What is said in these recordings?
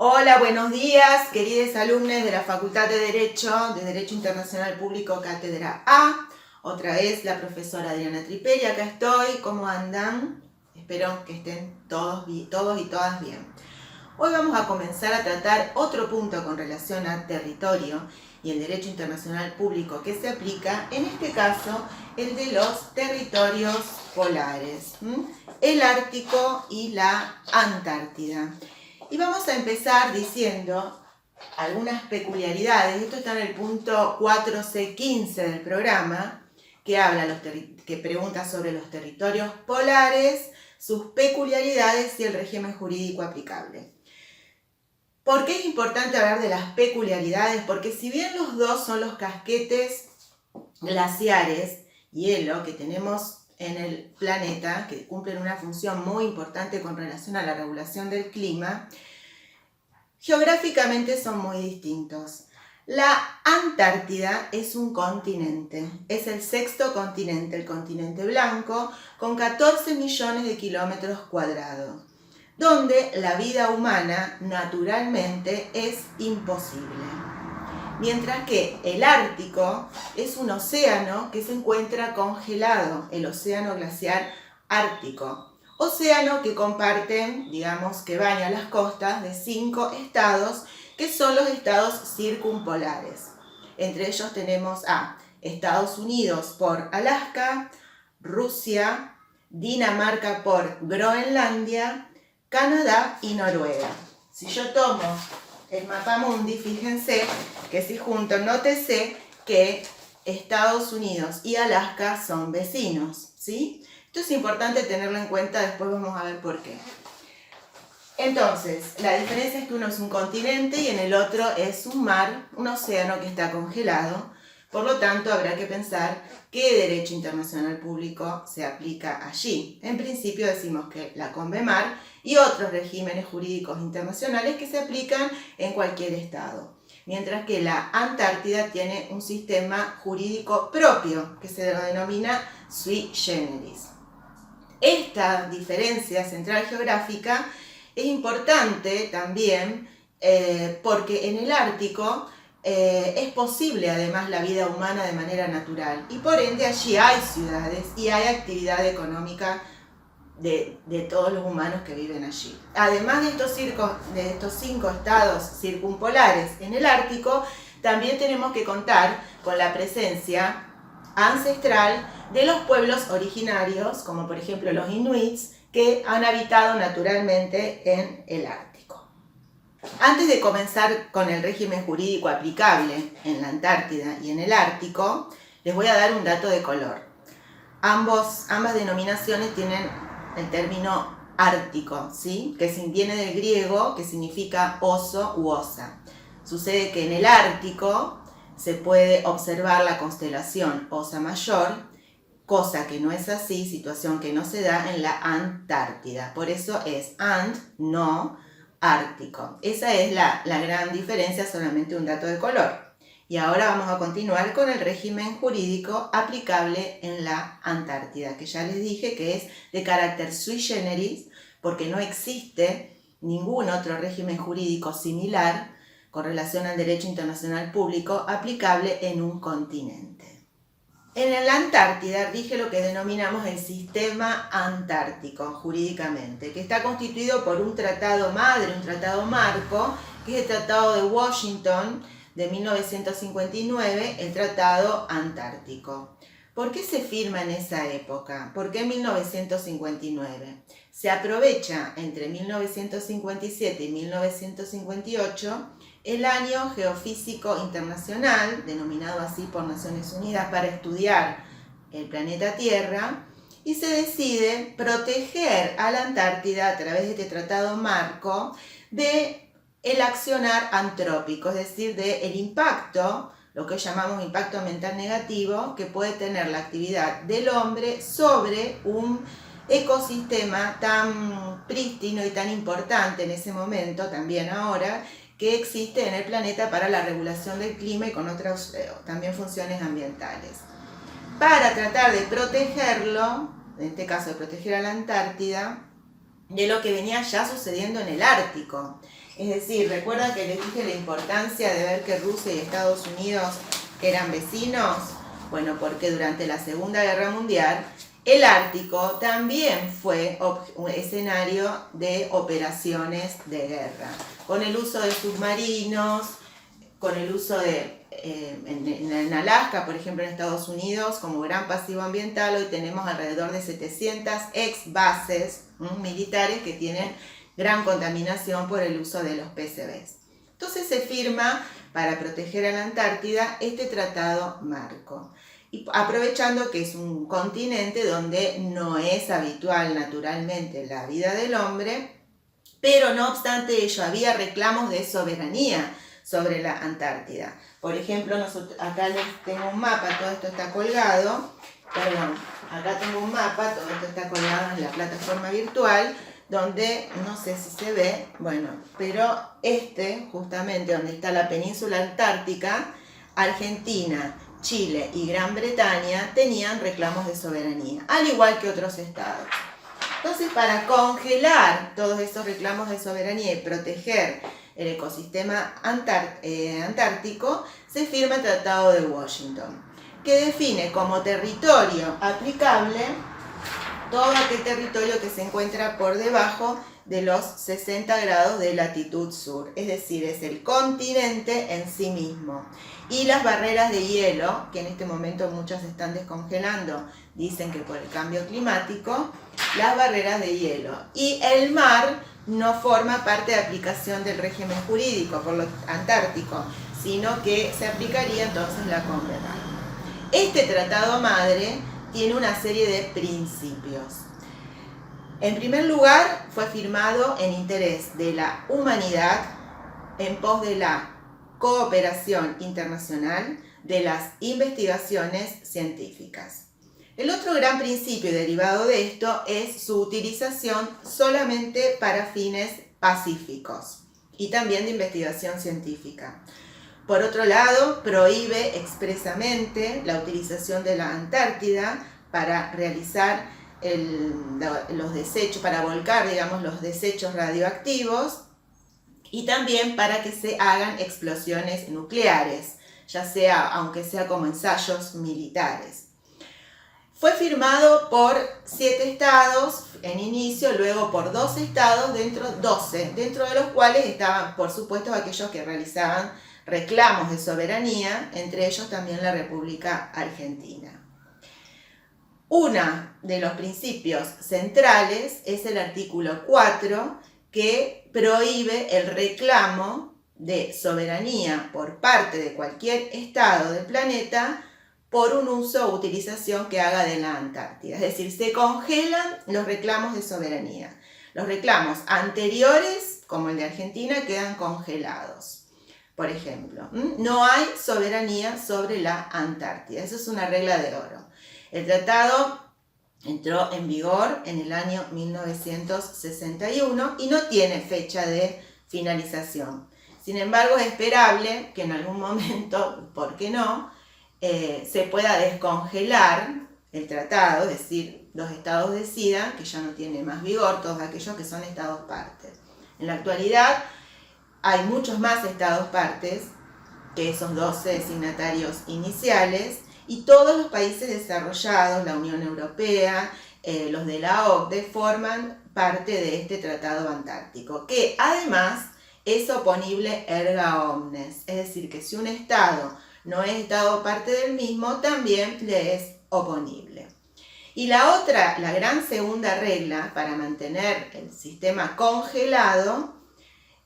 Hola, buenos días, queridos alumnos de la Facultad de Derecho Internacional Público, Cátedra A. Otra vez la profesora Adriana Triperi, acá estoy. ¿Cómo andan? Espero que estén todos y todas bien. Hoy vamos a comenzar a tratar otro punto con relación al territorio y el derecho internacional público que se aplica, en este caso, el de los territorios polares, el Ártico y la Antártida. Y vamos a empezar diciendo algunas peculiaridades. Esto está en el punto 4C15 del programa, que pregunta sobre los territorios polares, sus peculiaridades y el régimen jurídico aplicable. ¿Por qué es importante hablar de las peculiaridades? Porque si bien los dos son los casquetes glaciares, hielo, que tenemos en el planeta, que cumplen una función muy importante con relación a la regulación del clima, geográficamente son muy distintos. La Antártida es un continente, es el sexto continente, el continente blanco, con 14 millones de kilómetros cuadrados, donde la vida humana naturalmente es imposible. Mientras que el Ártico es un océano que se encuentra congelado, el océano glaciar ártico. Océano que comparten, digamos, que baña las costas de 5 estados, que son los estados circumpolares. Entre ellos tenemos a Estados Unidos por Alaska, Rusia, Dinamarca por Groenlandia, Canadá y Noruega. Si yo tomo el mapamundi, fíjense que si junto, nótese que Estados Unidos y Alaska son vecinos, ¿sí? Esto es importante tenerlo en cuenta, después vamos a ver por qué. Entonces, la diferencia es que uno es un continente y en el otro es un mar, un océano que está congelado. Por lo tanto, habrá que pensar qué derecho internacional público se aplica allí. En principio decimos que la CONVEMAR y otros regímenes jurídicos internacionales que se aplican en cualquier estado. Mientras que la Antártida tiene un sistema jurídico propio que se denomina sui generis. Esta diferencia central geográfica es importante también porque en el Ártico es posible además la vida humana de manera natural y por ende allí hay ciudades y hay actividad económica de todos los humanos que viven allí. Además de estos 5 estados circumpolares en el Ártico, también tenemos que contar con la presencia ancestral de los pueblos originarios, como por ejemplo los inuits, que han habitado naturalmente en el Ártico. Antes de comenzar con el régimen jurídico aplicable en la Antártida y en el Ártico, les voy a dar un dato de color. Ambas denominaciones tienen el término ártico, ¿sí? Que viene del griego, que significa oso u osa. Sucede que en el Ártico se puede observar la constelación Osa Mayor, cosa que no es así, situación que no se da en la Antártida. Por eso es ant, no ártico. Esa es la gran diferencia, solamente un dato de color. Y ahora vamos a continuar con el régimen jurídico aplicable en la Antártida, que ya les dije que es de carácter sui generis, porque no existe ningún otro régimen jurídico similar con relación al derecho internacional público aplicable en un continente. En la Antártida rige lo que denominamos el sistema antártico jurídicamente, que está constituido por un tratado madre, un tratado marco, que es el Tratado de Washington de 1959, el Tratado Antártico. ¿Por qué se firma en esa época? ¿Por qué en 1959? Se aprovecha entre 1957 y 1958 el Año Geofísico Internacional, denominado así por Naciones Unidas, para estudiar el planeta Tierra, y se decide proteger a la Antártida a través de este tratado marco de el accionar antrópico, es decir, del impacto, lo que llamamos impacto ambiental negativo, que puede tener la actividad del hombre sobre un ecosistema tan prístino y tan importante en ese momento, también ahora, que existe en el planeta para la regulación del clima y con otras también funciones ambientales. Para tratar de protegerlo, en este caso de proteger a la Antártida, de lo que venía ya sucediendo en el Ártico. Es decir, ¿recuerdan que les dije la importancia de ver que Rusia y Estados Unidos eran vecinos? Bueno, porque durante la Segunda Guerra Mundial el Ártico también fue un escenario de operaciones de guerra, con el uso de submarinos, con el uso de, en Alaska, por ejemplo, en Estados Unidos, como gran pasivo ambiental, hoy tenemos alrededor de 700 ex bases militares que tienen gran contaminación por el uso de los PCBs. Entonces se firma para proteger a la Antártida este tratado marco, y aprovechando que es un continente donde no es habitual naturalmente la vida del hombre, pero no obstante ello había reclamos de soberanía sobre la Antártida. Por ejemplo, acá les tengo un mapa, todo esto está colgado, acá tengo un mapa, todo esto está colgado en la plataforma virtual, donde, no sé si se ve, bueno, pero justamente donde está la península antártica, Argentina, Chile y Gran Bretaña tenían reclamos de soberanía, al igual que otros estados. Entonces, para congelar todos esos reclamos de soberanía y proteger el ecosistema antártico, se firma el Tratado de Washington, que define como territorio aplicable todo aquel territorio que se encuentra por debajo de los 60 grados de latitud sur, es decir, es el continente en sí mismo. Y las barreras de hielo, que en este momento muchas se están descongelando, dicen que por el cambio climático, las barreras de hielo. Y el mar no forma parte de aplicación del régimen jurídico por lo antártico, sino que se aplicaría entonces la CONVENAL. Este tratado madre tiene una serie de principios. En primer lugar, fue firmado en interés de la humanidad, en pos de la cooperación internacional, de las investigaciones científicas. El otro gran principio derivado de esto es su utilización solamente para fines pacíficos y también de investigación científica. Por otro lado, prohíbe expresamente la utilización de la Antártida para realizar los desechos, para volcar, digamos, los desechos radioactivos y también para que se hagan explosiones nucleares, ya sea, aunque sea como ensayos militares. Fue firmado por 7 estados en inicio, luego por 12 estados, dentro de los cuales estaban, por supuesto, aquellos que realizaban reclamos de soberanía, entre ellos también la República Argentina. Uno de los principios centrales es el artículo 4, que prohíbe el reclamo de soberanía por parte de cualquier estado del planeta por un uso o utilización que haga de la Antártida. Es decir, se congelan los reclamos de soberanía. Los reclamos anteriores, como el de Argentina, quedan congelados. Por ejemplo, no hay soberanía sobre la Antártida. Eso es una regla de oro. El tratado entró en vigor en el año 1961 y no tiene fecha de finalización. Sin embargo, es esperable que en algún momento, ¿por qué no?, se pueda descongelar el tratado, es decir, los estados decidan que ya no tiene más vigor todos aquellos que son estados partes. En la actualidad hay muchos más estados partes que esos 12 signatarios iniciales, y todos los países desarrollados, la Unión Europea, los de la OCDE, forman parte de este Tratado Antártico, que además es oponible erga omnes, es decir, que si un Estado no es Estado parte del mismo, también le es oponible. Y la gran segunda regla para mantener el sistema congelado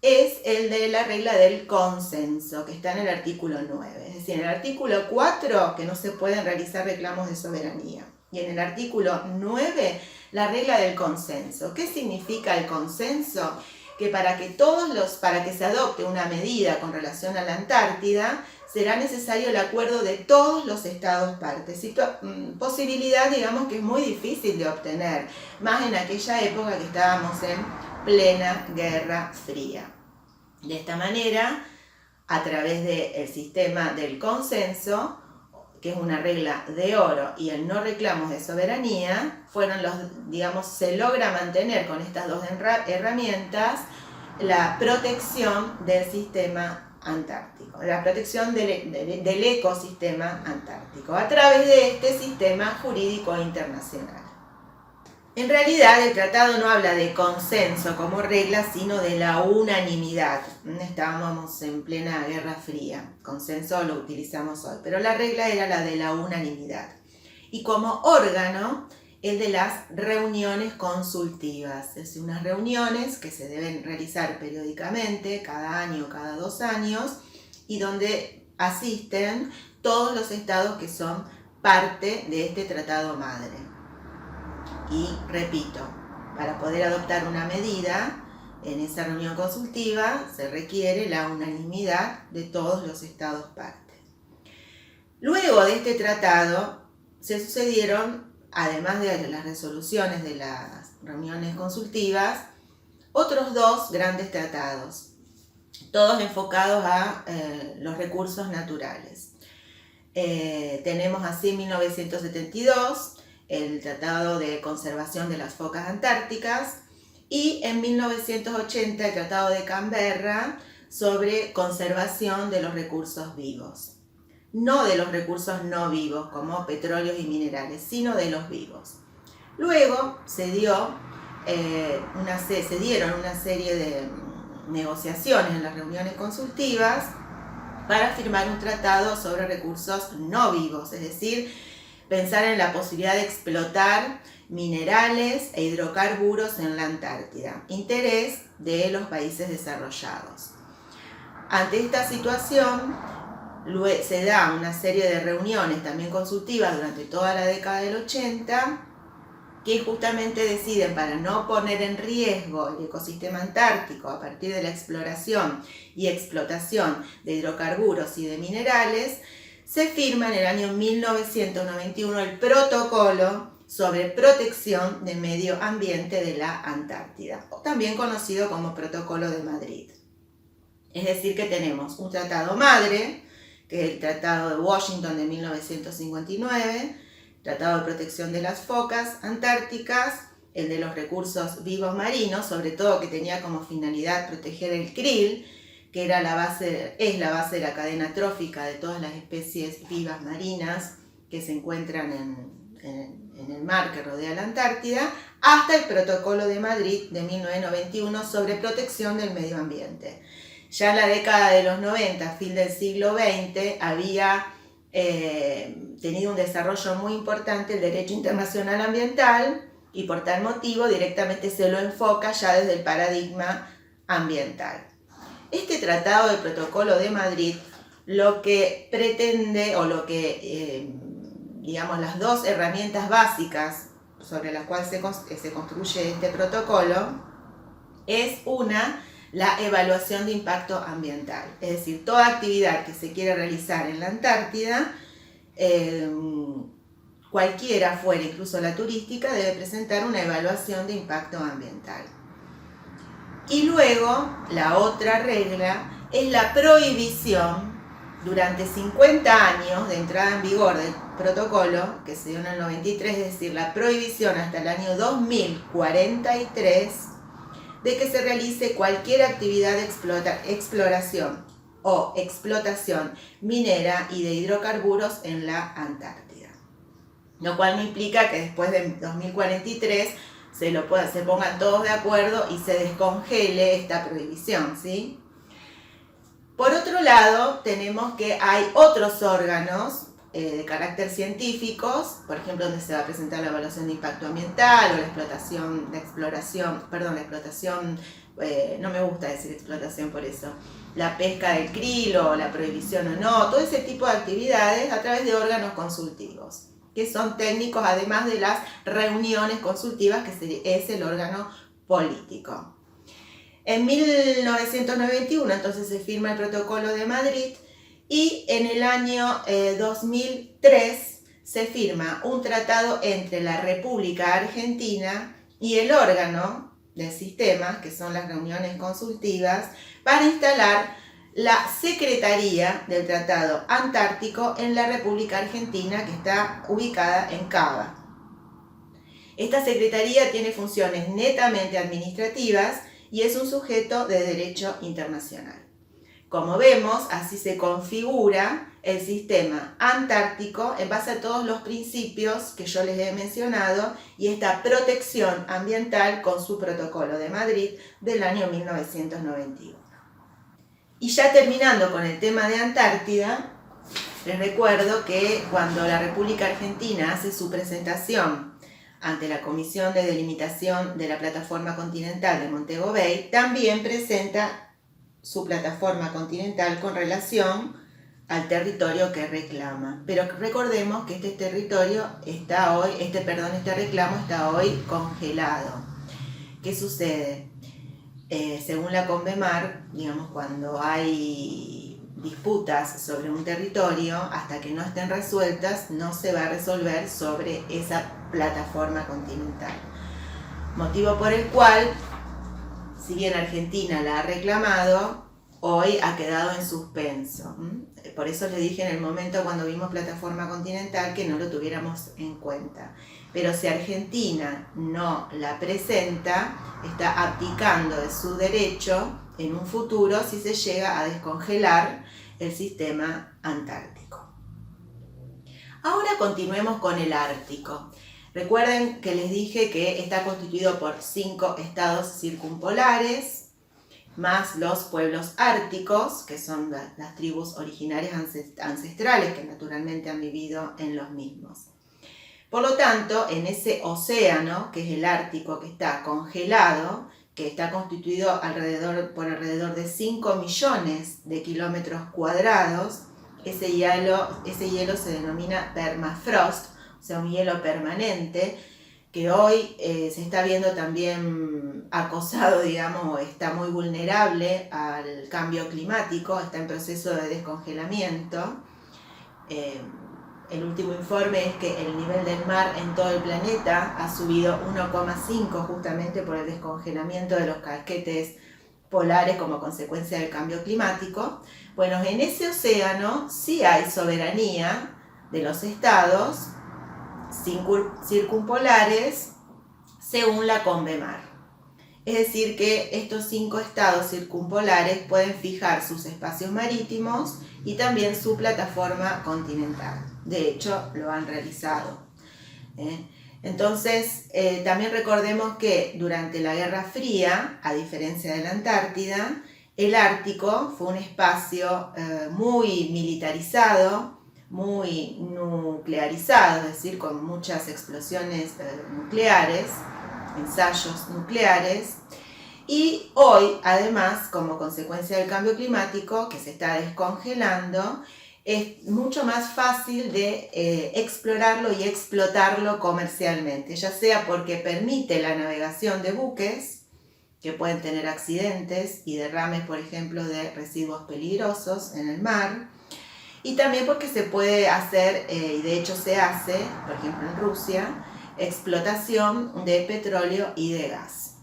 es el de la regla del consenso, que está en el artículo 9. Es decir, en el artículo 4, que no se pueden realizar reclamos de soberanía. Y en el artículo 9, la regla del consenso. ¿Qué significa el consenso? Que para que se adopte una medida con relación a la Antártida, será necesario el acuerdo de todos los estados partes. Posibilidad, digamos, que es muy difícil de obtener, más en aquella época que estábamos en plena Guerra Fría. De esta manera, a través del sistema del consenso, que es una regla de oro, y el no reclamos de soberanía, se logra mantener con estas dos herramientas la protección del sistema antártico, la protección del ecosistema antártico a través de este sistema jurídico internacional. En realidad el tratado no habla de consenso como regla, sino de la unanimidad. Estábamos en plena Guerra Fría, consenso lo utilizamos hoy, pero la regla era la de la unanimidad. Y como órgano, el de las reuniones consultivas, es decir, unas reuniones que se deben realizar periódicamente, cada año, cada 2 años, y donde asisten todos los estados que son parte de este tratado madre. Y repito, para poder adoptar una medida en esa reunión consultiva se requiere la unanimidad de todos los estados parte. Luego de este tratado se sucedieron, además de las resoluciones de las reuniones consultivas, otros 2 grandes tratados, todos enfocados a los recursos naturales. Tenemos así en 1972 el Tratado de Conservación de las Focas Antárticas y en 1980 el Tratado de Canberra sobre conservación de los recursos vivos. No de los recursos no vivos como petróleos y minerales, sino de los vivos. Luego se dieron una serie de negociaciones en las reuniones consultivas para firmar un tratado sobre recursos no vivos, es decir, pensar en la posibilidad de explotar minerales e hidrocarburos en la Antártida, interés de los países desarrollados. Ante esta situación, se da una serie de reuniones también consultivas durante toda la década del 80, que justamente deciden, para no poner en riesgo el ecosistema antártico a partir de la exploración y explotación de hidrocarburos y de minerales, se firma en el año 1991 el Protocolo sobre Protección del Medio Ambiente de la Antártida, también conocido como Protocolo de Madrid. Es decir, que tenemos un tratado madre, que es el Tratado de Washington de 1959, Tratado de Protección de las Focas Antárticas, el de los recursos vivos marinos, sobre todo que tenía como finalidad proteger el krill, que es la base de la cadena trófica de todas las especies vivas marinas que se encuentran en el mar que rodea la Antártida, hasta el Protocolo de Madrid de 1991 sobre protección del medio ambiente. Ya en la década de los 90, fin del siglo XX, había tenido un desarrollo muy importante el derecho internacional ambiental y por tal motivo directamente se lo enfoca ya desde el paradigma ambiental. Este Tratado del Protocolo de Madrid lo que pretende, o lo que, digamos, las 2 herramientas básicas sobre las cuales se construye este protocolo, es la evaluación de impacto ambiental. Es decir, toda actividad que se quiera realizar en la Antártida, cualquiera fuera, incluso la turística, debe presentar una evaluación de impacto ambiental. Y luego, la otra regla es la prohibición durante 50 años de entrada en vigor del protocolo, que se dio en el 93, es decir, la prohibición hasta el año 2043, de que se realice cualquier actividad de exploración o explotación minera y de hidrocarburos en la Antártida. Lo cual no implica que después de 2043 se pongan todos de acuerdo y se descongele esta prohibición, ¿sí? Por otro lado, tenemos que hay otros órganos de carácter científicos, por ejemplo, donde se va a presentar la evaluación de impacto ambiental o la explotación, no me gusta decir explotación por eso, la pesca del krill o la prohibición o no, todo ese tipo de actividades a través de órganos consultivos, que son técnicos además de las reuniones consultivas, que es el órgano político. En 1991 entonces se firma el Protocolo de Madrid y en el año 2003 se firma un tratado entre la República Argentina y el órgano del sistema, que son las reuniones consultivas, para instalar la Secretaría del Tratado Antártico en la República Argentina, que está ubicada en Cava. Esta Secretaría tiene funciones netamente administrativas y es un sujeto de derecho internacional. Como vemos, así se configura el sistema antártico en base a todos los principios que yo les he mencionado y esta protección ambiental con su protocolo de Madrid del año 1991. Y ya terminando con el tema de Antártida, les recuerdo que cuando la República Argentina hace su presentación ante la Comisión de Delimitación de la Plataforma Continental de Montego Bay, también presenta su plataforma continental con relación al territorio que reclama. Pero recordemos que este territorio está hoy, este reclamo está hoy congelado. ¿Qué sucede? Según la CONVEMAR, digamos, cuando hay disputas sobre un territorio, hasta que no estén resueltas, no se va a resolver sobre esa plataforma continental. Motivo por el cual, si bien Argentina la ha reclamado, hoy ha quedado en suspenso. Por eso les dije en el momento cuando vimos plataforma continental que no lo tuviéramos en cuenta. Pero si Argentina no la presenta, está abdicando de su derecho en un futuro si se llega a descongelar el sistema antártico. Ahora continuemos con el Ártico. Recuerden que les dije que está constituido por 5 estados circumpolares, más los pueblos árticos, que son las tribus originarias ancestrales que naturalmente han vivido en los mismos. Por lo tanto, en ese océano, que es el Ártico, que está congelado, que está constituido por alrededor de 5 millones de kilómetros cuadrados, ese hielo se denomina permafrost, o sea, un hielo permanente, que hoy se está viendo también acosado, digamos, o está muy vulnerable al cambio climático, está en proceso de descongelamiento. El último informe es que el nivel del mar en todo el planeta ha subido 1,5 justamente por el descongelamiento de los casquetes polares como consecuencia del cambio climático. Bueno, en ese océano sí hay soberanía de los estados circumpolares según la CONVEMAR. Es decir, que estos 5 estados circumpolares pueden fijar sus espacios marítimos y también su plataforma continental. De hecho, lo han realizado. Entonces, también recordemos que durante la Guerra Fría, a diferencia de la Antártida, el Ártico fue un espacio muy militarizado, muy nuclearizado, es decir, con muchas explosiones nucleares, ensayos nucleares, y hoy, además, como consecuencia del cambio climático que se está descongelando, es mucho más fácil de explorarlo y explotarlo comercialmente, ya sea porque permite la navegación de buques que pueden tener accidentes y derrames, por ejemplo, de residuos peligrosos en el mar, y también porque se puede hacer, y de hecho se hace, por ejemplo en Rusia, explotación de petróleo y de gas.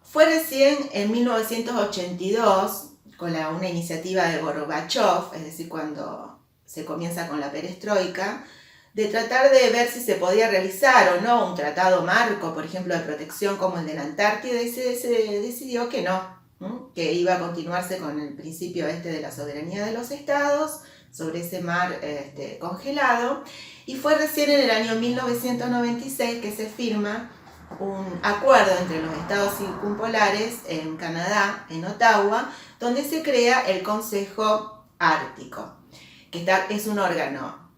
Fue recién en 1982, con una iniciativa de Gorbachov, es decir, cuando se comienza con la perestroika, de tratar de ver si se podía realizar o no un tratado marco, por ejemplo, de protección como el de la Antártida, y se decidió que no, que iba a continuarse con el principio de la soberanía de los estados sobre ese mar congelado, y fue recién en el año 1996 que se firma un acuerdo entre los estados circumpolares en Canadá, en Ottawa, donde se crea el Consejo Ártico, que es un órgano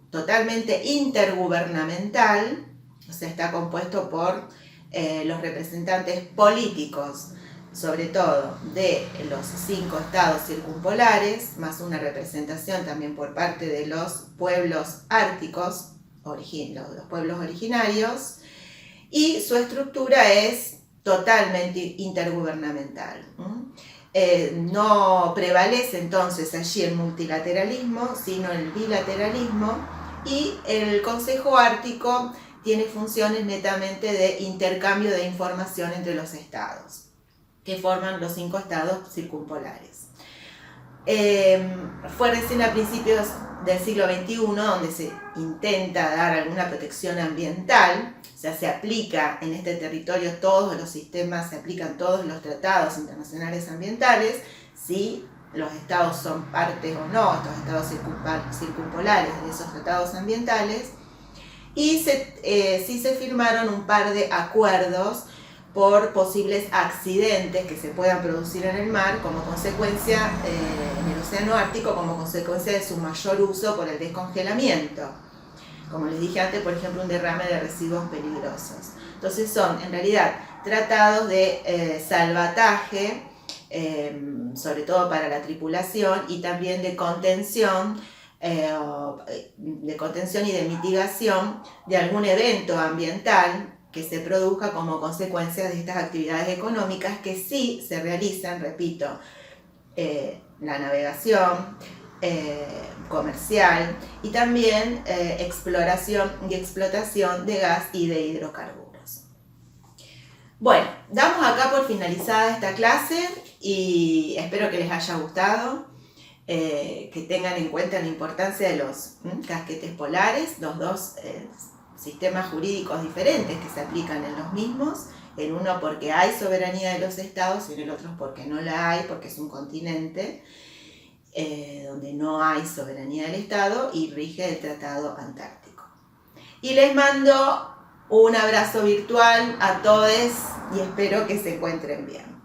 totalmente intergubernamental, o sea, está compuesto por los representantes políticos, sobre todo de los 5 estados circumpolares, más una representación también por parte de los pueblos árticos, los pueblos originarios, y su estructura es totalmente intergubernamental. No prevalece entonces allí el multilateralismo, sino el bilateralismo, y el Consejo Ártico tiene funciones netamente de intercambio de información entre los estados, que forman los 5 estados circumpolares. Fue recién a principios del siglo XXI, donde se intenta dar alguna protección ambiental, o sea, se aplica en este territorio todos los sistemas, se aplican todos los tratados internacionales ambientales, si los estados son partes o no, estos estados circumpolares de esos tratados ambientales, y sí se firmaron un par de acuerdos por posibles accidentes que se puedan producir en el mar como consecuencia, en el océano Ártico, como consecuencia de su mayor uso por el descongelamiento. Como les dije antes, por ejemplo, un derrame de residuos peligrosos. Entonces son, en realidad, tratados de salvataje, sobre todo para la tripulación, y también de contención y de mitigación de algún evento ambiental que se produzca como consecuencia de estas actividades económicas que sí se realizan, repito, la navegación comercial y también exploración y explotación de gas y de hidrocarburos. Bueno, damos acá por finalizada esta clase y espero que les haya gustado, que tengan en cuenta la importancia de los casquetes polares, los dos sistemas jurídicos diferentes que se aplican en los mismos, en uno porque hay soberanía de los estados y en el otro porque no la hay, porque es un continente donde no hay soberanía del estado y rige el Tratado Antártico. Y les mando un abrazo virtual a todos y espero que se encuentren bien.